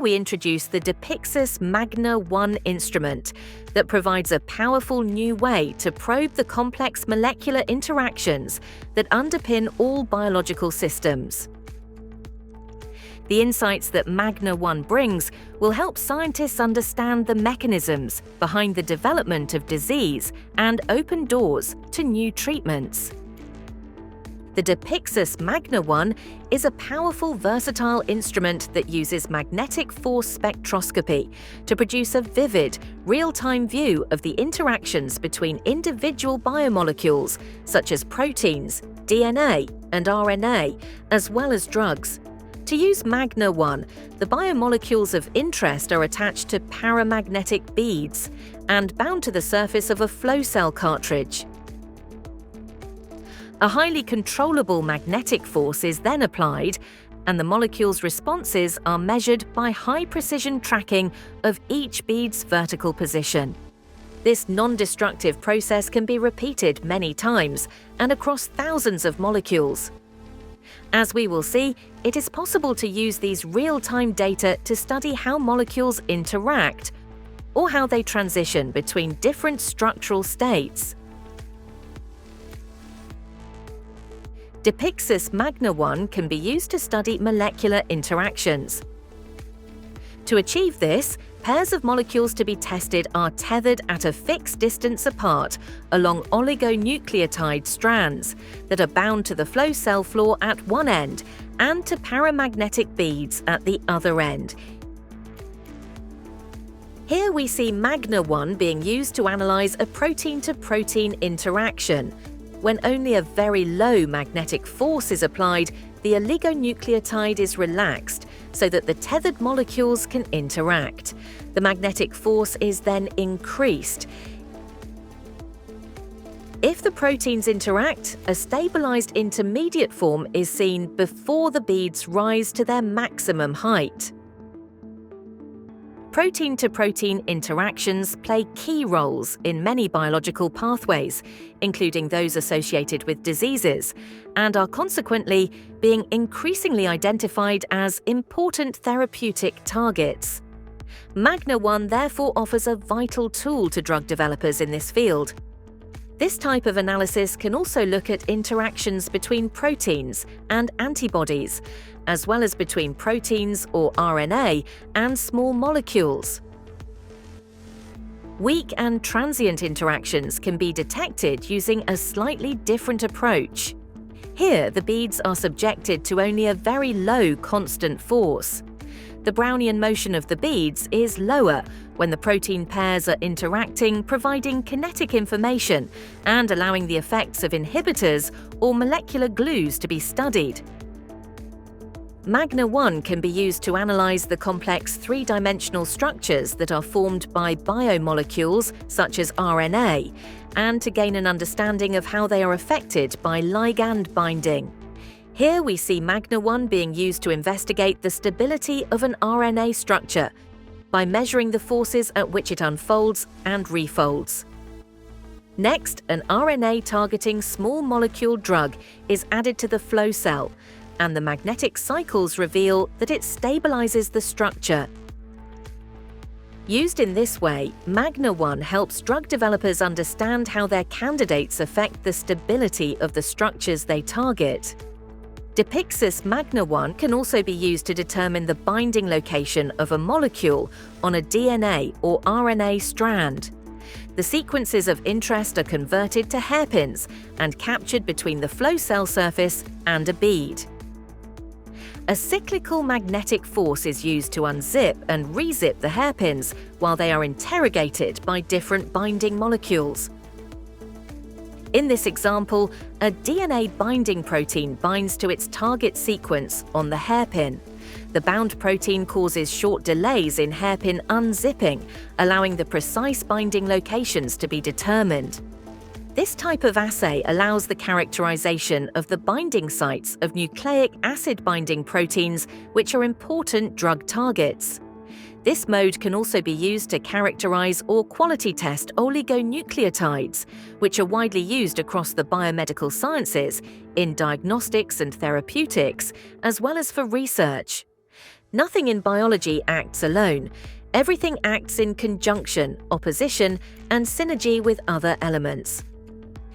Here we introduce the Depixus MAGNA One instrument that provides a powerful new way to probe the complex molecular interactions that underpin all biological systems. The insights that MAGNA One brings will help scientists understand the mechanisms behind the development of disease and open doors to new treatments. The Depixus MAGNA One is a powerful, versatile instrument that uses magnetic force spectroscopy to produce a vivid, real-time view of the interactions between individual biomolecules such as proteins, DNA, and RNA, as well as drugs. To use MAGNA One, the biomolecules of interest are attached to paramagnetic beads and bound to the surface of a flow cell cartridge. A highly controllable magnetic force is then applied, and the molecule's responses are measured by high-precision tracking of each bead's vertical position. This non-destructive process can be repeated many times and across thousands of molecules. As we will see, it is possible to use these real-time data to study how molecules interact or how they transition between different structural states. Depixus MAGNA One can be used to study molecular interactions. To achieve this, pairs of molecules to be tested are tethered at a fixed distance apart along oligonucleotide strands that are bound to the flow cell floor at one end and to paramagnetic beads at the other end. Here we see MAGNA One being used to analyze a protein-to-protein interaction. When only a very low magnetic force is applied, the oligonucleotide is relaxed so that the tethered molecules can interact. The magnetic force is then increased. If the proteins interact, a stabilized intermediate form is seen before the beads rise to their maximum height. Protein-to-protein interactions play key roles in many biological pathways, including those associated with diseases, and are consequently being increasingly identified as important therapeutic targets. MAGNA One therefore offers a vital tool to drug developers in this field. This type of analysis can also look at interactions between proteins and antibodies, as well as between proteins or RNA and small molecules. Weak and transient interactions can be detected using a slightly different approach. Here, the beads are subjected to only a very low constant force. The Brownian motion of the beads is lower when the protein pairs are interacting, providing kinetic information and allowing the effects of inhibitors or molecular glues to be studied. MAGNA One can be used to analyze the complex three-dimensional structures that are formed by biomolecules such as RNA, and to gain an understanding of how they are affected by ligand binding. Here we see MAGNA One being used to investigate the stability of an RNA structure by measuring the forces at which it unfolds and refolds. Next, an RNA-targeting small molecule drug is added to the flow cell, and the magnetic cycles reveal that it stabilizes the structure. Used in this way, MAGNA One helps drug developers understand how their candidates affect the stability of the structures they target. Depixus MAGNA One can also be used to determine the binding location of a molecule on a DNA or RNA strand. The sequences of interest are converted to hairpins and captured between the flow cell surface and a bead. A cyclical magnetic force is used to unzip and rezip the hairpins while they are interrogated by different binding molecules. In this example, a DNA binding protein binds to its target sequence on the hairpin. The bound protein causes short delays in hairpin unzipping, allowing the precise binding locations to be determined. This type of assay allows the characterization of the binding sites of nucleic acid-binding proteins, which are important drug targets. This mode can also be used to characterize or quality test oligonucleotides, which are widely used across the biomedical sciences, in diagnostics and therapeutics, as well as for research. Nothing in biology acts alone. Everything acts in conjunction, opposition, and synergy with other elements.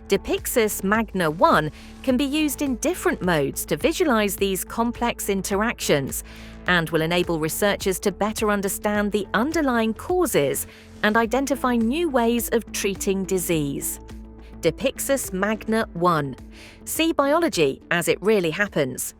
Depixus MAGNA One can be used in different modes to visualize these complex interactions and will enable researchers to better understand the underlying causes and identify new ways of treating disease. Depixus MAGNA One. See biology as it really happens.